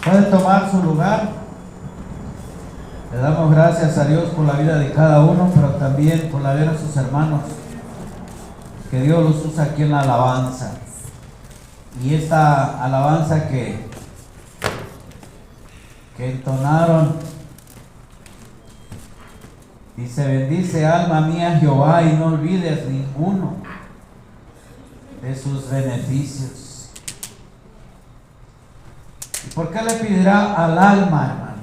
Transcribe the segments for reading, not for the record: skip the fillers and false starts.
Puede tomar su lugar. Le damos gracias a Dios por la vida de cada uno, pero también por la vida de sus hermanos, que Dios los usa aquí en la alabanza. Y esta alabanza que entonaron, dice: bendice alma mía Jehová y no olvides ninguno de sus beneficios. ¿Y por qué le pedirá al alma, hermanos?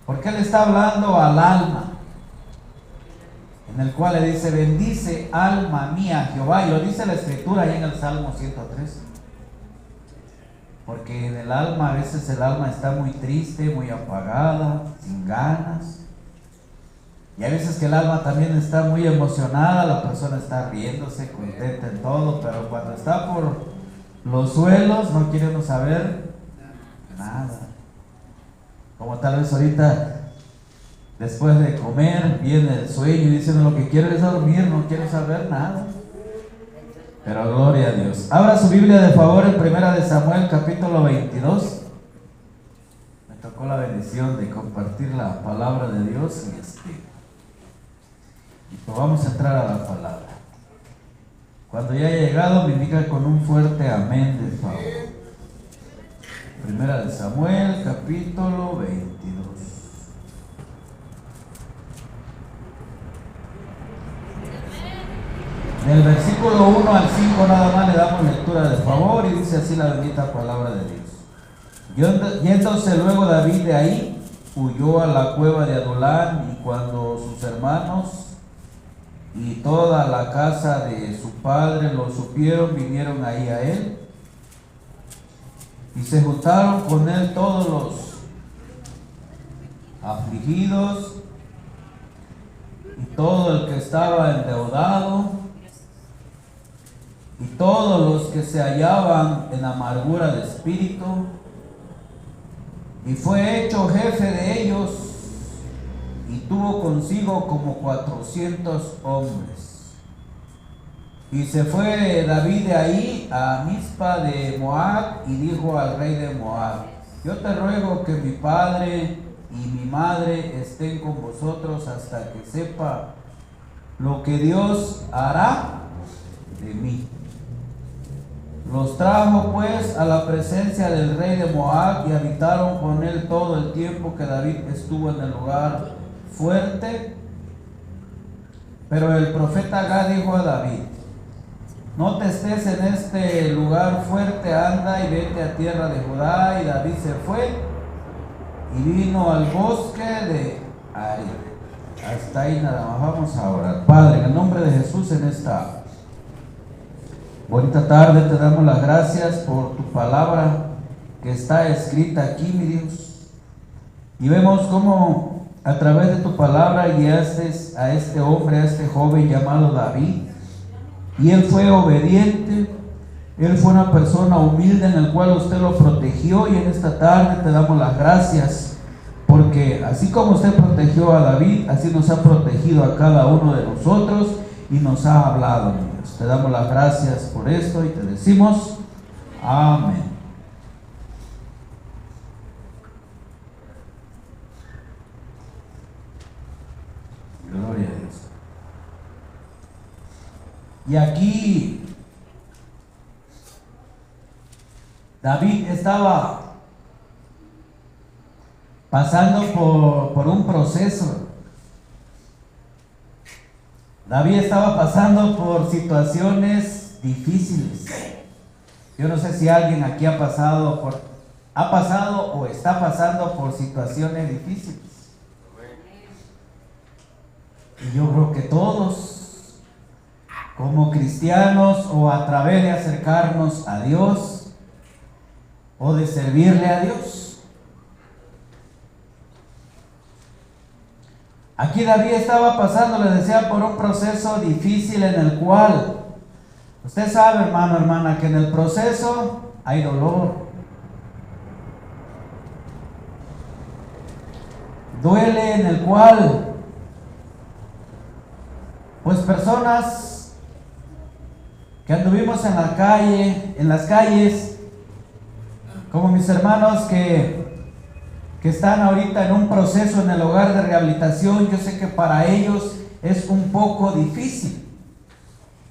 ¿Por qué le está hablando al alma? En el cual le dice: bendice alma mía Jehová, y lo dice la escritura ahí en el Salmo 103. Porque en el alma, a veces el alma está muy triste, muy apagada, sin ganas. Y a veces que el alma también está muy emocionada, la persona está riéndose, contenta en todo, pero cuando está por los suelos no quiere uno saber nada. Como tal vez ahorita, después de comer, viene el sueño y dice: lo que quiero es dormir, no quiero saber nada. Pero gloria a Dios. Abra su Biblia de favor en 1 de Samuel, capítulo 22. Me tocó la bendición de compartir la palabra de Dios y pues vamos a entrar a la palabra. Cuando ya haya llegado, me indica con un fuerte amén de favor. 1 de Samuel, capítulo 22. En el versículo 1 al 5 nada más le damos lectura de favor, y dice así la bendita palabra de Dios. Yéndose luego David de ahí, huyó a la cueva de Adulán, y cuando sus hermanos y toda la casa de su padre lo supieron, vinieron ahí a él, y se juntaron con él todos los afligidos y todo el que estaba endeudado y todos los que se hallaban en amargura de espíritu, y fue hecho jefe de ellos, y tuvo consigo como 400 hombres. Y se fue David de ahí a Mizpa de Moab, y dijo al rey de Moab: yo te ruego que mi padre y mi madre estén con vosotros hasta que sepa lo que Dios hará de mí. Los trajo pues a la presencia del rey de Moab, y habitaron con él todo el tiempo que David estuvo en el lugar fuerte. Pero el profeta Gad dijo a David: no te estés en este lugar fuerte, anda y vete a tierra de Judá. Y David se fue y vino al bosque de Aria. Hasta ahí nada más. Vamos a orar. Padre, en el nombre de Jesús, en esta bonita tarde te damos las gracias por tu palabra que está escrita aquí, mi Dios. Y vemos cómo a través de tu palabra guiaste a este hombre, a este joven llamado David. Y él fue obediente, él fue una persona humilde en el cual usted lo protegió. Y en esta tarde te damos las gracias, porque así como usted protegió a David, así nos ha protegido a cada uno de nosotros y nos ha hablado, mi Dios. Te damos las gracias por esto y te decimos amén. Gloria a Dios. Y aquí David estaba pasando por un proceso. David estaba pasando por situaciones difíciles. Yo no sé si alguien aquí ha pasado o está pasando por situaciones difíciles. Y yo creo que todos, como cristianos, o a través de acercarnos a Dios o de servirle a Dios. Aquí David estaba pasando, le decía, por un proceso difícil en el cual, usted sabe, hermano, hermana, que en el proceso hay dolor. Duele, en el cual pues personas que anduvimos en la calle, en las calles, como mis hermanos que están ahorita en un proceso en el hogar de rehabilitación, yo sé que para ellos es un poco difícil.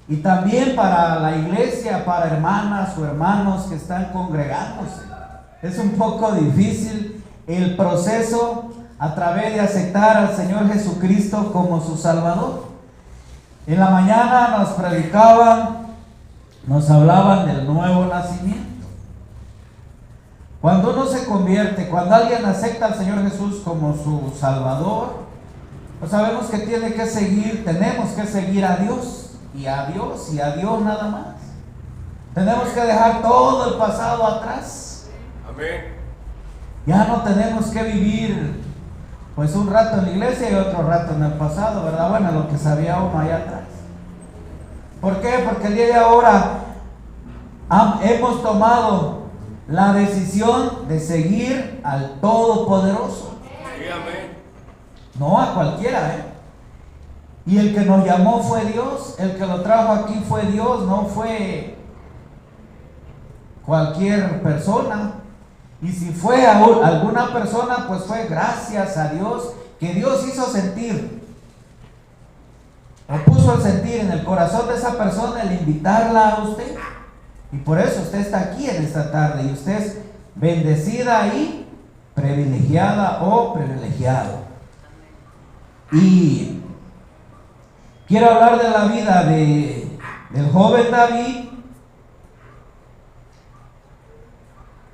Y también para la iglesia, para hermanas o hermanos que están congregándose, es un poco difícil el proceso a través de aceptar al Señor Jesucristo como su Salvador. En la mañana nos predicaban, nos hablaban del nuevo nacimiento. Cuando uno se convierte, cuando alguien acepta al Señor Jesús como su Salvador, pues sabemos que tiene que seguir, tenemos que seguir a Dios, y a Dios, y a Dios nada más. Tenemos que dejar todo el pasado atrás. Amén. Ya no tenemos que vivir pues un rato en la iglesia y otro rato en el pasado, ¿verdad? Bueno, lo que sabía uno allá atrás. ¿Por qué? Porque el día de ahora hemos tomado la decisión de seguir al Todopoderoso. Sí, amén. No a cualquiera, Y el que nos llamó fue Dios, el que lo trajo aquí fue Dios, no fue cualquier persona. Y si fue alguna persona, pues fue gracias a Dios, que Dios hizo sentir, o puso el sentir en el corazón de esa persona el invitarla a usted. Y por eso usted está aquí en esta tarde, y usted es bendecida y privilegiada o privilegiado. Y quiero hablar de la vida del joven David,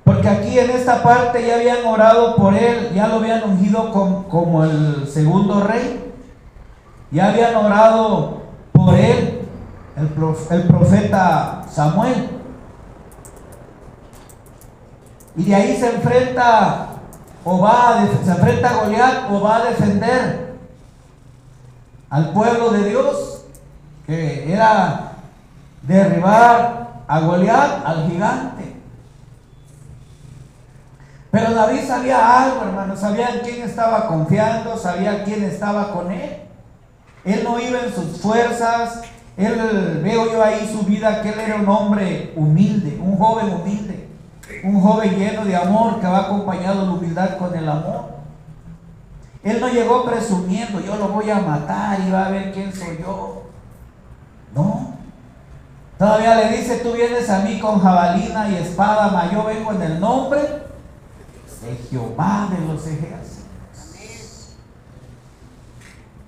porque aquí en esta parte ya habían orado por él, ya lo habían ungido como el segundo rey, ya habían orado por él el profeta Samuel. Y de ahí se enfrenta a Goliat, o va a defender al pueblo de Dios, que era derribar a Goliat, al gigante. Pero David sabía algo, hermano, sabía en quién estaba confiando, sabía quién estaba con él. Él no iba en sus fuerzas. Veo yo ahí su vida, que él era un hombre humilde, un joven humilde, un joven lleno de amor, que va acompañado de humildad con el amor. Él no llegó presumiendo, yo lo voy a matar y va a ver quién soy yo. No. Todavía le dice, tú vienes a mí con jabalina y espada, mas yo vengo en el nombre de Jehová de los ejércitos.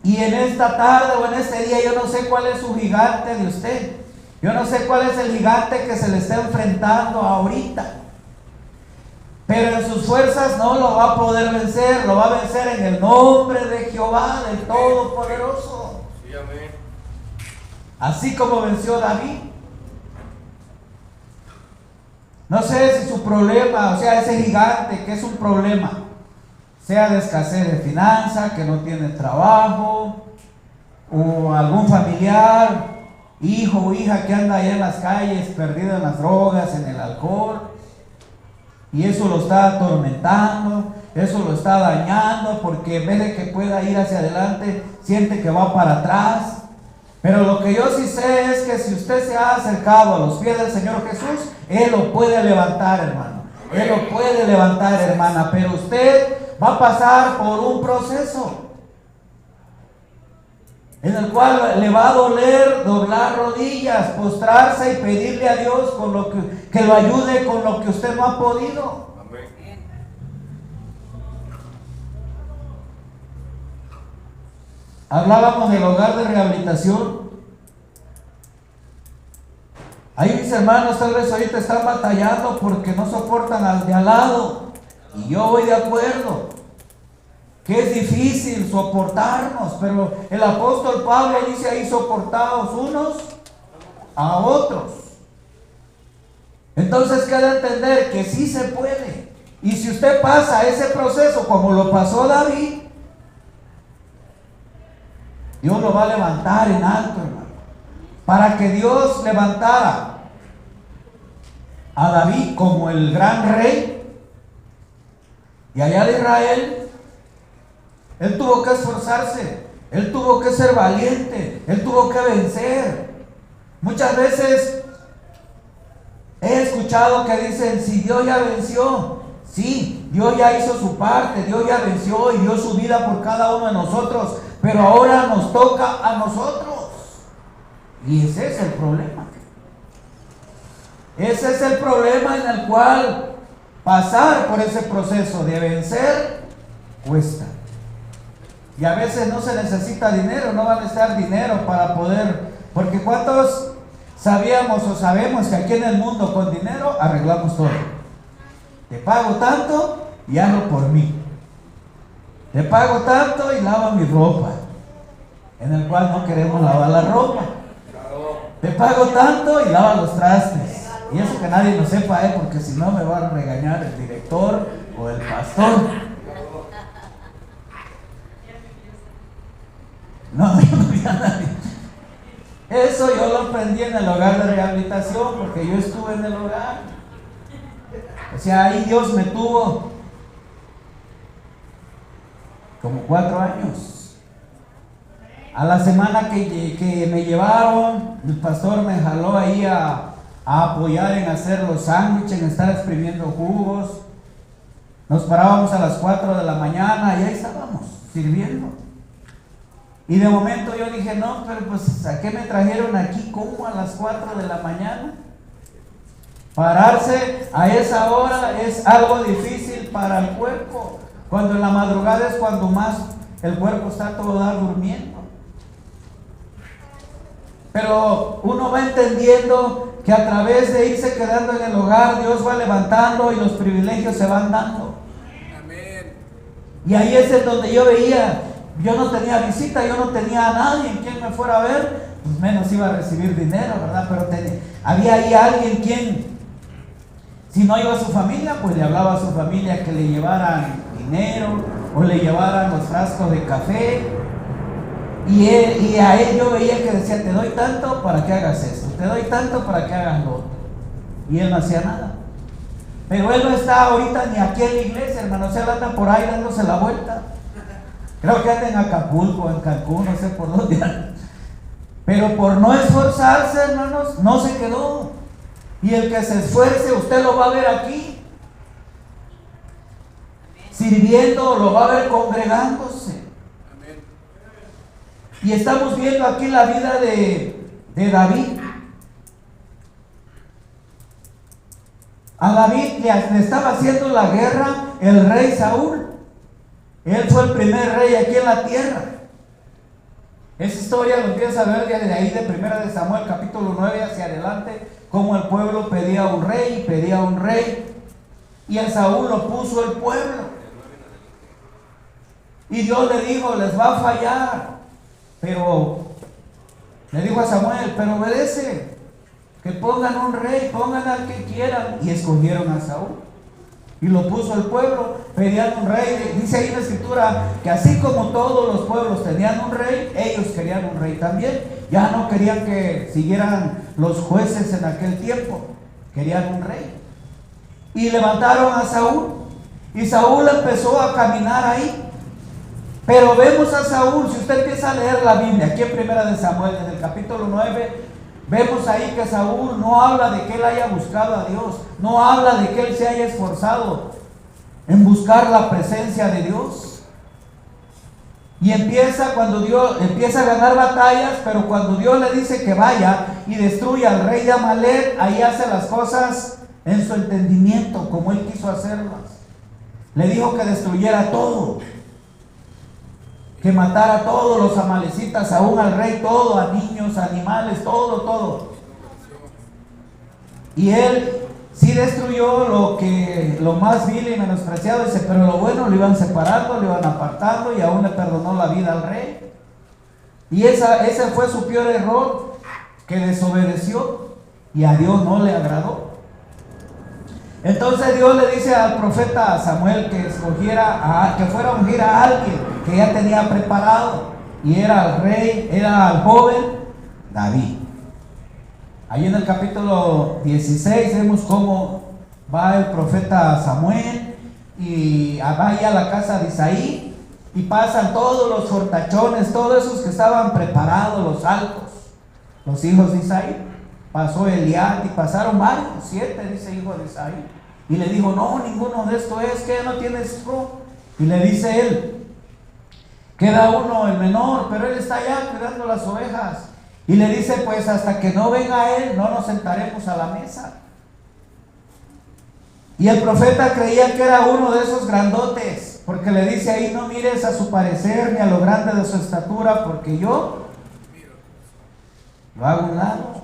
Y en esta tarde o en este día, yo no sé cuál es su gigante de usted. Yo no sé cuál es el gigante que se le está enfrentando ahorita. Pero en sus fuerzas no lo va a poder vencer. Lo va a vencer en el nombre de Jehová, del Todopoderoso. Sí, amén. Así como venció David. No sé si su problema, o sea, ese gigante que es un problema, sea de escasez de finanzas, que no tiene trabajo, o algún familiar, hijo o hija que anda allá en las calles, perdido en las drogas, en el alcohol, y eso lo está atormentando, eso lo está dañando, porque en vez de que pueda ir hacia adelante, siente que va para atrás. Pero lo que yo sí sé es que si usted se ha acercado a los pies del Señor Jesús, Él lo puede levantar, hermano. Él lo puede levantar, hermana, pero usted va a pasar por un proceso en el cual le va a doler doblar rodillas, postrarse y pedirle a Dios con lo que lo ayude con lo que usted no ha podido. Amén. Hablábamos del hogar de rehabilitación. Ahí mis hermanos tal vez ahorita están batallando porque no soportan al de al lado. Y yo voy de acuerdo que es difícil soportarnos, pero el apóstol Pablo dice ahí, soportaos unos a otros. Entonces queda entender que sí se puede. Y si usted pasa ese proceso como lo pasó David, Dios lo va a levantar en alto, hermano. Para que Dios levantara a David como el gran rey y allá de Israel, él tuvo que esforzarse, él tuvo que ser valiente, él tuvo que vencer. Muchas veces He escuchado que dicen, si Dios ya venció, sí, Dios ya hizo su parte, Dios ya venció y dio su vida por cada uno de nosotros, pero ahora nos toca a nosotros. Y ese es el problema. Ese es el problema en el cual pasar por ese proceso de vencer cuesta. Y a veces no se necesita dinero, no va a necesitar dinero para poder, porque ¿cuántos sabíamos o sabemos que aquí en el mundo con dinero arreglamos todo? Te pago tanto y hazlo por mí. Te pago tanto y lava mi ropa, en el cual no queremos lavar la ropa. Te pago tanto y lava los trastes. Y eso que nadie lo sepa, porque si no me va a regañar el director o el pastor. No, yo no vi a nadie. Eso yo lo aprendí en el hogar de rehabilitación, porque yo estuve en el hogar. O sea, ahí Dios me tuvo como 4 años. A la semana que me llevaron, el pastor me jaló ahí a apoyar en hacer los sándwiches, en estar exprimiendo jugos. Nos parábamos a las 4 de la mañana y ahí estábamos sirviendo. Y de momento yo dije, no, pero pues ¿a qué me trajeron aquí? ¿Cómo a las 4 de la mañana? Pararse a esa hora es algo difícil para el cuerpo. Cuando en la madrugada es cuando más el cuerpo está todo durmiendo. Pero uno va entendiendo que a través de irse quedando en el hogar, Dios va levantando y los privilegios se van dando. Amén. Y ahí es en donde yo veía, yo no tenía visita, yo no tenía a nadie en quien me fuera a ver, pues menos iba a recibir dinero, ¿verdad? Pero había ahí alguien quien, si no iba a su familia, pues le hablaba a su familia que le llevaran dinero o le llevaran los frascos de café. Y a él yo veía que decía, te doy tanto para que hagas esto, te doy tanto para que hagas lo otro. Y él no hacía nada. Pero él no está ahorita ni aquí en la iglesia, hermano. O sea, él anda por ahí dándose la vuelta. Creo que anda en Acapulco, en Cancún, no sé por dónde anda. Pero por no esforzarse, hermanos, no se quedó. Y el que se esfuerce, usted lo va a ver aquí, sirviendo, lo va a ver congregándose. Y estamos viendo aquí la vida de David. A David le estaba haciendo la guerra el rey Saúl. Él fue el primer rey aquí en la tierra. Esa historia lo empieza a ver desde ahí de 1 de Samuel capítulo 9 hacia adelante, cómo el pueblo pedía un rey, y a Saúl lo puso el pueblo. Y Dios le dijo, les va a fallar. Pero le dijo a Samuel, pero obedece, que pongan un rey, pongan al que quieran. Y escogieron a Saúl y lo puso el pueblo, pedían un rey. Dice ahí en la escritura que así como todos los pueblos tenían un rey, ellos querían un rey también. Ya no querían que siguieran los jueces en aquel tiempo, querían un rey. Y levantaron a Saúl, y Saúl empezó a caminar ahí. Pero vemos a Saúl, si usted empieza a leer la Biblia, aquí en 1 de Samuel, en el capítulo 9, vemos ahí que Saúl no habla de que él haya buscado a Dios, no habla de que él se haya esforzado en buscar la presencia de Dios. Y empieza a ganar batallas, pero cuando Dios le dice que vaya y destruya al rey de Amalek, ahí hace las cosas en su entendimiento, como él quiso hacerlas. Le dijo que destruyera todo, que matara a todos los amalecitas, aún al rey, todo, a niños, animales, todo. Y él sí destruyó lo más vil y menospreciado, dice, pero lo bueno lo iban separando, lo iban apartando, y aún le perdonó la vida al rey. Y ese fue su peor error, que desobedeció y a Dios no le agradó. Entonces Dios le dice al profeta Samuel que que fuera a ungir a alguien que ya tenía preparado, y era el rey, era el joven David. Ahí en el capítulo 16 vemos cómo va el profeta Samuel y va ahí a la casa de Isaí, y pasan todos los fortachones, todos esos que estaban preparados, los altos, los hijos de Isaí. pasó Eliab y pasaron varios, 7, dice hijo de Isaí. Y le dijo, no, ninguno de estos es, que no tienes hijo. Y le dice él, queda uno, el menor, pero él está allá cuidando las ovejas. Y le dice, pues hasta que no venga él, no nos sentaremos a la mesa. Y el profeta creía que era uno de esos grandotes, porque le dice ahí, no mires a su parecer ni a lo grande de su estatura, porque yo lo hago a un lado.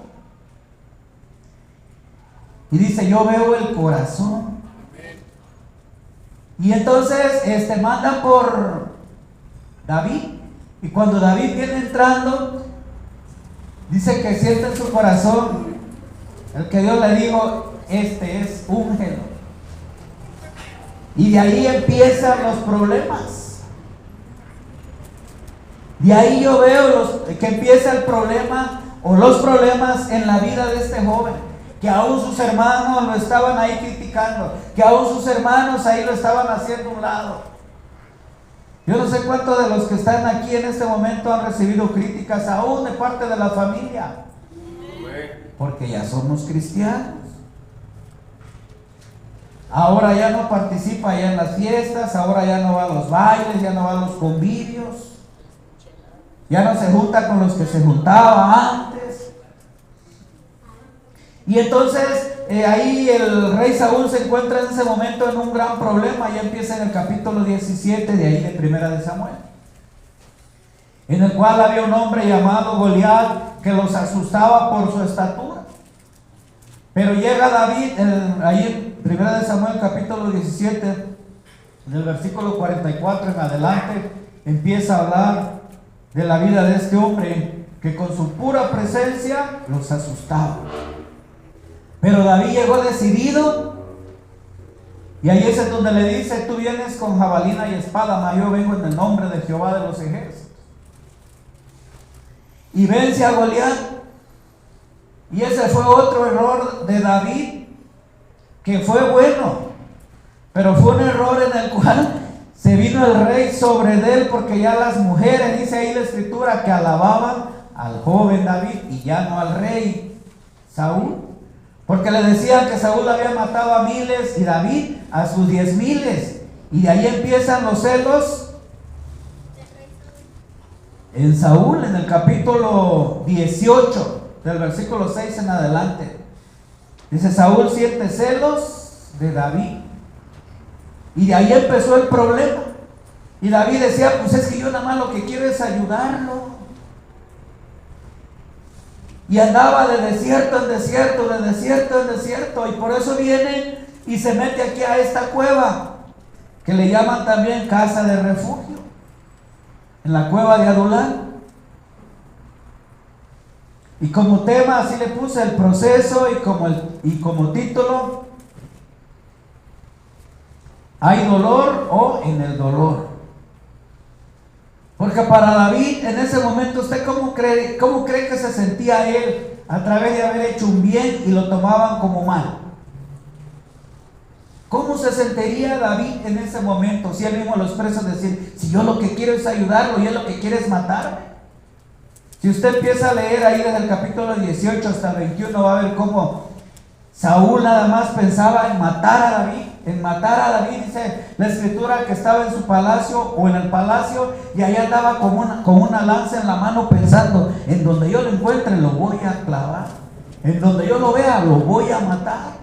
Y dice, yo veo el corazón. Y entonces mandan por David. Y cuando David viene entrando, dice que siente en su corazón el que Dios le dijo, este es úngelo. Y de ahí empiezan los problemas. De ahí yo veo que empieza el problema o los problemas en la vida de este joven. Que aún sus hermanos lo estaban ahí criticando. Que aún sus hermanos ahí lo estaban haciendo a un lado. Yo no sé cuántos de los que están aquí en este momento han recibido críticas aún de parte de la familia. Porque ya somos cristianos. Ahora ya no participa ya en las fiestas, ahora ya no va a los bailes, ya no va a los convivios, ya no se junta con los que se juntaba antes. Y entonces ahí el rey Saúl se encuentra en ese momento en un gran problema. Ya empieza en el capítulo 17 de ahí de Primera de Samuel, en el cual había un hombre llamado Goliat que los asustaba por su estatura. Pero llega David, ahí en 1 de Samuel capítulo 17, del versículo 44 en adelante, empieza a hablar de la vida de este hombre que con su pura presencia los asustaba. Pero David llegó decidido, y ahí es donde le dice, tú vienes con jabalina y espada, mas yo vengo en el nombre de Jehová de los ejércitos. Y vence a Goliat. Y ese fue otro error de David, que fue bueno, pero fue un error en el cual se vino el rey sobre él, porque ya las mujeres, dice ahí la escritura, que alababan al joven David y ya no al rey Saúl, porque le decían que Saúl había matado a miles y David a sus 10,000, y de ahí empiezan los celos en Saúl, en el capítulo 18 del versículo 6 en adelante. Dice, Saúl siente celos de David. Y de ahí empezó el problema. Y David decía, pues es que yo nada más lo que quiero es ayudarlo. Y andaba de desierto en desierto, de desierto en desierto. Y por eso viene y se mete aquí a esta cueva, que le llaman también casa de refugio, en la cueva de Adulán. Y como tema así le puse el proceso, y como título, ¿hay dolor o en el dolor? Porque para David en ese momento, ¿usted cómo cree que se sentía él a través de haber hecho un bien y lo tomaban como mal? ¿Cómo se sentiría David en ese momento si él mismo lo expresa, decir, si yo lo que quiero es ayudarlo y él lo que quiere es matarme? Si usted empieza a leer ahí desde el capítulo 18 hasta el 21, va a ver cómo Saúl nada más pensaba en matar a David. En matar a David, dice la escritura, que estaba en su palacio o en el palacio, y ahí andaba con una lanza en la mano pensando, en donde yo lo encuentre lo voy a clavar, en donde yo lo vea lo voy a matar.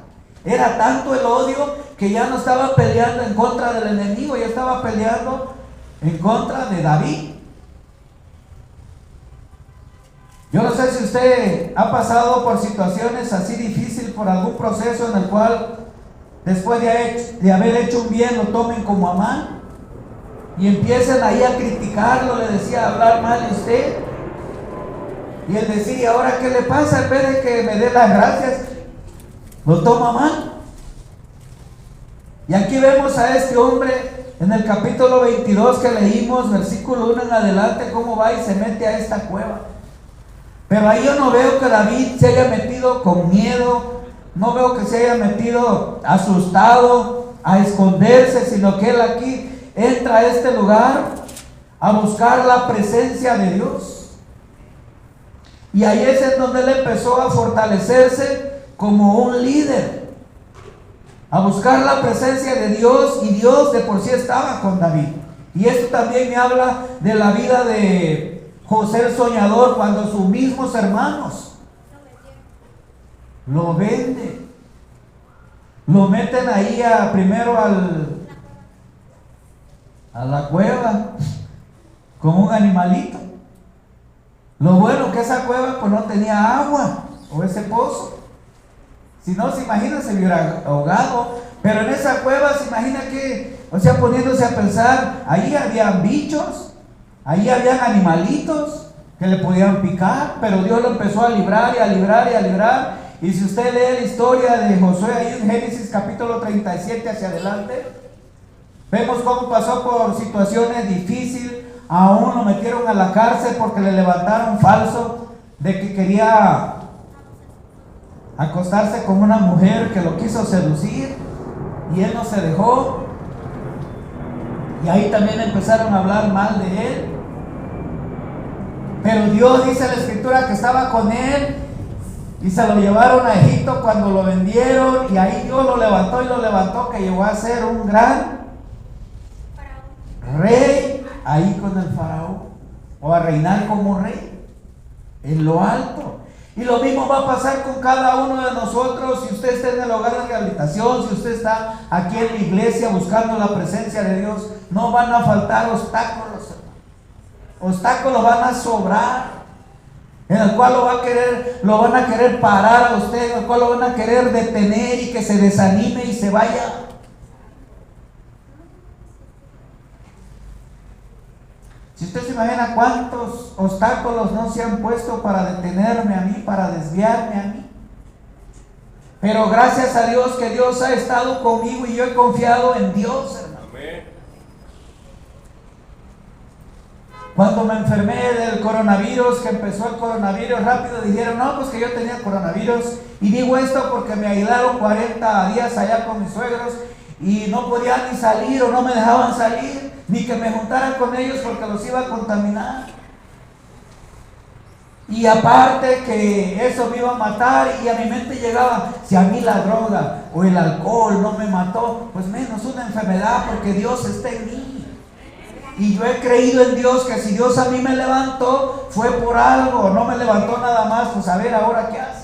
Era tanto el odio que ya no estaba peleando en contra del enemigo, ya estaba peleando en contra de David. Yo no sé si usted ha pasado por situaciones así difíciles, por algún proceso en el cual después de haber hecho un bien lo tomen como a mal y empiecen ahí a criticarlo, le decía, a hablar mal de usted, y él decía, ¿y ahora qué le pasa? En vez de que me dé las gracias, lo toma mal. Y aquí vemos a este hombre en el capítulo 22 que leímos, versículo 1 en adelante, cómo va y se mete a esta cueva. Pero ahí yo no veo que David se haya metido con miedo, no veo que se haya metido asustado a esconderse, sino que él aquí entra a este lugar a buscar la presencia de Dios. Y ahí es en donde él empezó a fortalecerse como un líder, a buscar la presencia de Dios, y Dios de por sí estaba con David. Y esto también me habla de la vida de José el soñador, cuando sus mismos hermanos lo venden, lo meten ahí primero a la cueva como un animalito. Lo bueno que esa cueva pues no tenía agua, o ese pozo. Si no, se imagina, se hubiera ahogado. Pero en esa cueva se imagina que, o sea, poniéndose a pensar, ahí habían bichos, ahí habían animalitos que le podían picar, pero Dios lo empezó a librar y a librar y a librar. Y si usted lee la historia de Josué ahí en Génesis capítulo 37 hacia adelante, vemos cómo pasó por situaciones difíciles. Aún lo metieron a la cárcel porque le levantaron falso de que quería acostarse con una mujer que lo quiso seducir, y él no se dejó. Y ahí también empezaron a hablar mal de él. Pero Dios, dice la escritura, que estaba con él, y se lo llevaron a Egipto cuando lo vendieron, y ahí Dios lo levantó y lo levantó, que llegó a ser un gran rey ahí con el faraón, o a reinar como rey en lo alto. Y lo mismo va a pasar con cada uno de nosotros. Si usted está en el hogar de rehabilitación, si usted está aquí en la iglesia buscando la presencia de Dios, no van a faltar obstáculos, hermano. Obstáculos van a sobrar, en el cual lo van a querer parar a usted, en el cual lo van a querer detener y que se desanime y se vaya. Si usted se imagina cuántos obstáculos no se han puesto para detenerme a mí, para desviarme a mí. Pero gracias a Dios que Dios ha estado conmigo, y yo he confiado en Dios, hermano. Amén. Cuando me enfermé del coronavirus, que empezó el coronavirus, rápido dijeron, no, pues que yo tenía coronavirus. Y digo esto porque me aislaron 40 días allá con mis suegros, y no podía ni salir, o no me dejaban salir, ni que me juntaran con ellos porque los iba a contaminar. Y aparte que eso me iba a matar, y a mi mente llegaba, si a mí la droga o el alcohol no me mató, pues menos una enfermedad, porque Dios está en mí. Y yo he creído en Dios, que si Dios a mí me levantó, fue por algo, no me levantó nada más, pues a ver ahora qué haces.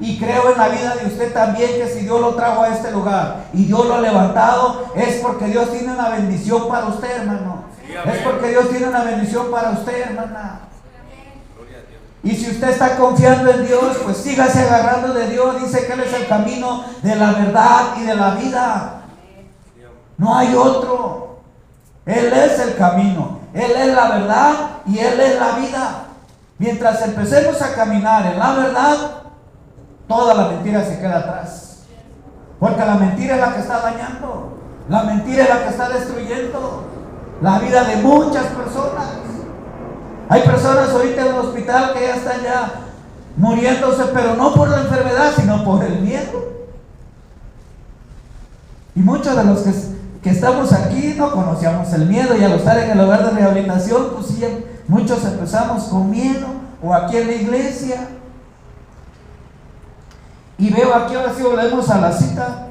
Y creo en la vida de usted también, que si Dios lo trajo a este lugar y Dios lo ha levantado, es porque Dios tiene una bendición para usted, hermano. Sí, es porque Dios tiene una bendición para usted, hermana. Y si usted está confiando en Dios, pues sígase agarrando de Dios. Dice que Él es el camino de la verdad y de la vida. No hay otro. Él es el camino, Él es la verdad y Él es la vida. Mientras empecemos a caminar en la verdad, toda la mentira se queda atrás. Porque la mentira es la que está dañando, la mentira es la que está destruyendo la vida de muchas personas. Hay personas ahorita en el hospital que ya están ya muriéndose, pero no por la enfermedad, sino por el miedo. Y muchos de los que estamos aquí no conocíamos el miedo, y al estar en el hogar de rehabilitación, pues sí, muchos empezamos con miedo, o aquí en la iglesia. Y veo aquí, ahora sí volvemos a la cita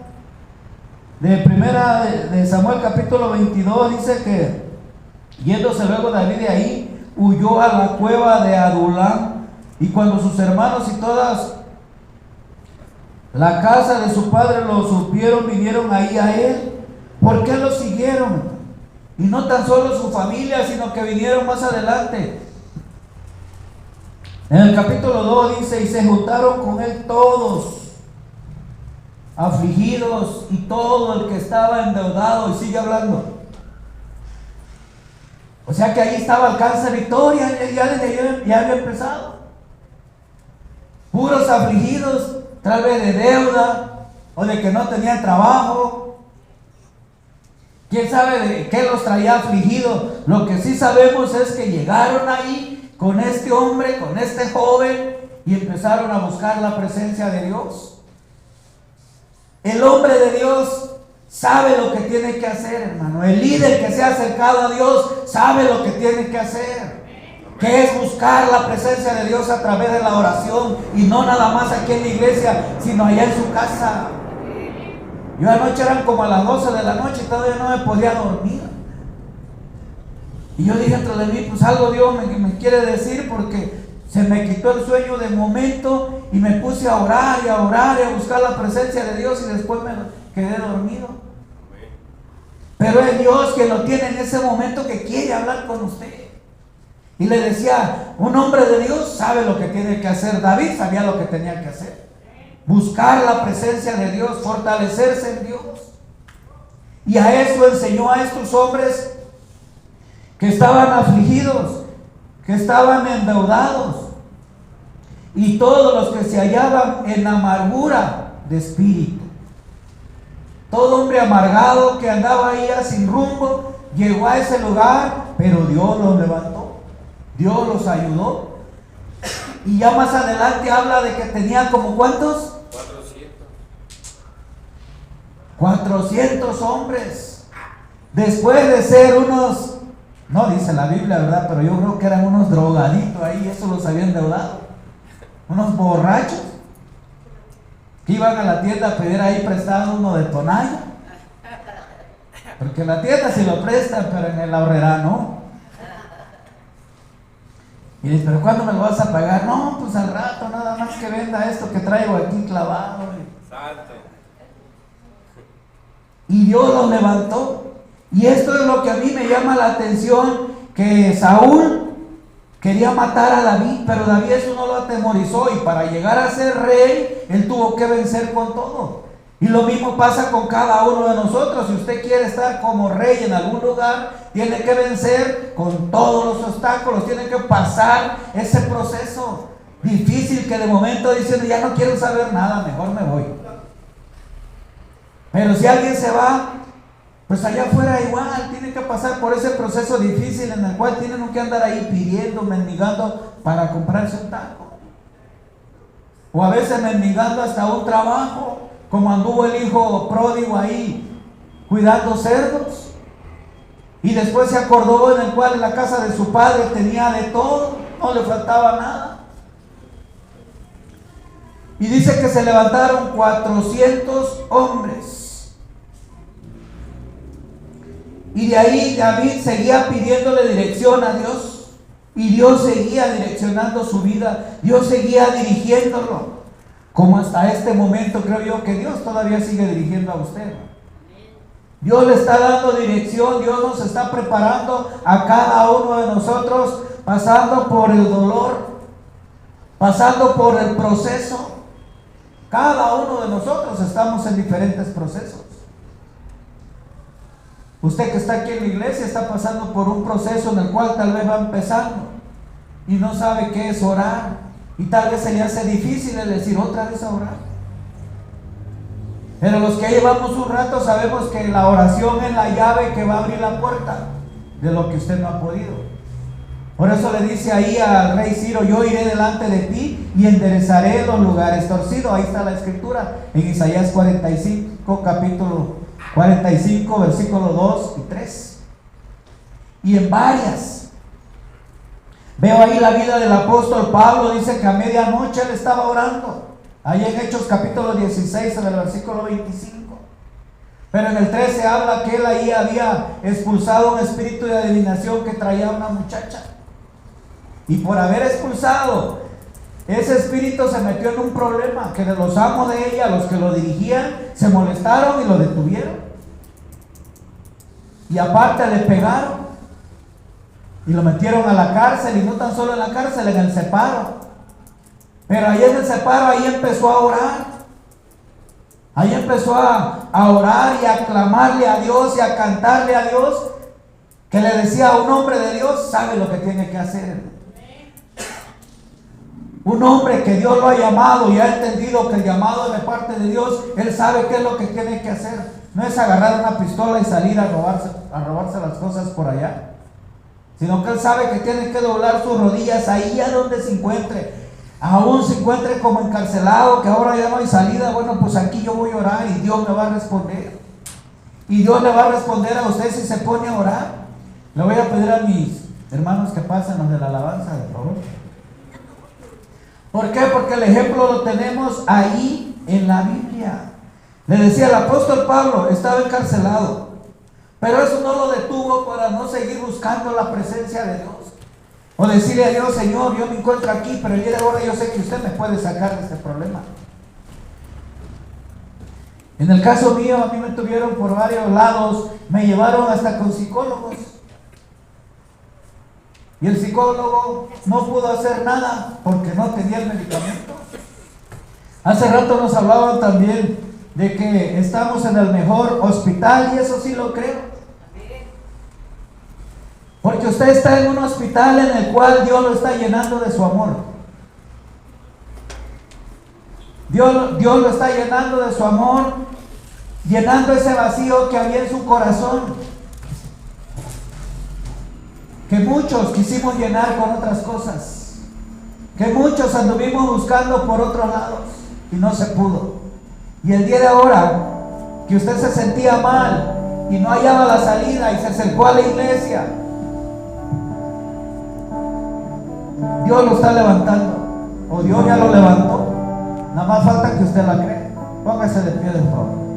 de primera de Samuel capítulo 22, dice que yéndose luego David de ahí, huyó a la cueva de Adulam, y cuando sus hermanos y todas la casa de su padre lo supieron, vinieron ahí a él. ¿Por qué lo siguieron? Y no tan solo su familia, sino que vinieron más adelante. En el capítulo 2 dice, y se juntaron con él todos, afligidos, y todo el que estaba endeudado, y sigue hablando. O sea que ahí estaba alcance de victoria, ya había empezado. Puros afligidos, tal vez de deuda, o de que no tenían trabajo. ¿Quién sabe de qué los traía afligidos? Lo que sí sabemos es que llegaron ahí con este hombre, con este joven, y empezaron a buscar la presencia de Dios. El hombre de Dios sabe lo que tiene que hacer, hermano. El líder que se ha acercado a Dios sabe lo que tiene que hacer. que es buscar la presencia de Dios a través de la oración, y no nada más aquí en la iglesia, sino allá en su casa. Yo anoche eran como a las 12 de la noche y todavía no me podía dormir. Y yo dije dentro de mí, pues algo Dios me quiere decir, porque se me quitó el sueño de momento y me puse a orar y a orar y a buscar la presencia de Dios, y después me quedé dormido. Pero es Dios quien lo tiene en ese momento, que quiere hablar con usted. Y le decía, un hombre de Dios sabe lo que tiene que hacer. David sabía lo que tenía que hacer: buscar la presencia de Dios, fortalecerse en Dios. Y a eso enseñó a estos hombres que estaban afligidos, que estaban endeudados, y todos los que se hallaban en amargura de espíritu. Todo hombre amargado que andaba ahí sin rumbo llegó a ese lugar, pero Dios los levantó, Dios los ayudó. Y ya más adelante habla de que tenían como ¿cuántos? 400 hombres. Después de ser unos, no dice la Biblia, ¿verdad? Pero yo creo que eran unos drogaditos ahí, eso los habían endeudado. Unos borrachos que iban a la tienda a pedir ahí prestado uno de tonalla. Porque en la tienda sí lo prestan, pero en el ahorrera no. Y dice, ¿pero cuándo me lo vas a pagar? No, pues al rato, nada más que venda esto que traigo aquí clavado. Santo. Y Dios los levantó. Y esto es lo que a mí me llama la atención, que Saúl quería matar a David, pero David eso no lo atemorizó, y para llegar a ser rey, él tuvo que vencer con todo. Y lo mismo pasa con cada uno de nosotros. Si usted quiere estar como rey en algún lugar, tiene que vencer con todos los obstáculos, tiene que pasar ese proceso difícil que de momento dicen, ya no quiero saber nada, mejor me voy. Pero si alguien se va, pues allá afuera igual tiene que pasar por ese proceso difícil en el cual tienen que andar ahí pidiendo, mendigando para comprarse un taco, o a veces mendigando hasta un trabajo, como anduvo el hijo pródigo ahí cuidando cerdos, y después se acordó en el cual en la casa de su padre tenía de todo, no le faltaba nada. Y dice que se levantaron 400 hombres. Y de ahí David seguía pidiéndole dirección a Dios. Y Dios seguía direccionando su vida. Dios seguía dirigiéndolo. Como hasta este momento creo yo que Dios todavía sigue dirigiendo a usted. Dios le está dando dirección. Dios nos está preparando a cada uno de nosotros, pasando por el dolor, pasando por el proceso. Cada uno de nosotros estamos en diferentes procesos. Usted que está aquí en la iglesia está pasando por un proceso en el cual tal vez va empezando y no sabe qué es orar, y tal vez se le hace difícil el decir otra vez a orar. Pero los que llevamos un rato sabemos que la oración es la llave que va a abrir la puerta de lo que usted no ha podido. Por eso le dice ahí al rey Ciro, yo iré delante de ti y enderezaré los lugares torcidos. Ahí está la escritura en Isaías 45, capítulo 45, versículos 2 y 3. Y en varias. Veo ahí la vida del apóstol Pablo, dice que a medianoche él estaba orando. Ahí en Hechos capítulo 16, en el versículo 25. Pero en el 13 habla que él ahí había expulsado un espíritu de adivinación que traía una muchacha. Y por haber expulsado ese espíritu se metió en un problema, que de los amos de ella, los que lo dirigían, se molestaron y lo detuvieron. Y aparte le pegaron y lo metieron a la cárcel, y no tan solo en la cárcel, en el separo. Pero ahí en el separo, ahí empezó a orar. Ahí empezó a orar y a clamarle a Dios y a cantarle a Dios, que le decía a un hombre de Dios, sabe lo que tiene que hacer. Un hombre que Dios lo ha llamado y ha entendido que el llamado es de parte de Dios, él sabe qué es lo que tiene que hacer. No es agarrar una pistola y salir a robarse las cosas por allá, sino que él sabe que tiene que doblar sus rodillas ahí a donde se encuentre. Aún se encuentre como encarcelado, que ahora ya no hay salida, bueno, pues aquí yo voy a orar y Dios me va a responder. Y Dios le va a responder a usted si se pone a orar. Le voy a pedir a mis Hermanos que pasen los de la alabanza, por favor. ¿Por qué? Porque el ejemplo lo tenemos ahí en la Biblia. Le decía, el apóstol Pablo estaba encarcelado, pero eso no lo detuvo para no seguir buscando la presencia de Dios. O decirle a Dios, Señor, yo me encuentro aquí, pero el día de ahora yo sé que usted me puede sacar de este problema. En el caso mío, a mí me tuvieron por varios lados, me llevaron hasta con psicólogos. Y el psicólogo no pudo hacer nada porque no tenía el medicamento. Hace rato nos hablaban también de que estamos en el mejor hospital, y eso sí lo creo. Porque usted está en un hospital en el cual Dios lo está llenando de su amor. Dios lo está llenando de su amor, llenando ese vacío que había en su corazón, que muchos quisimos llenar con otras cosas, que muchos anduvimos buscando por otros lados y no se pudo. Y el día de ahora que usted se sentía mal y no hallaba la salida y se acercó a la iglesia, Dios lo está levantando, o Dios ya lo levantó. Nada más falta que usted la crea. Póngase de pie, por favor.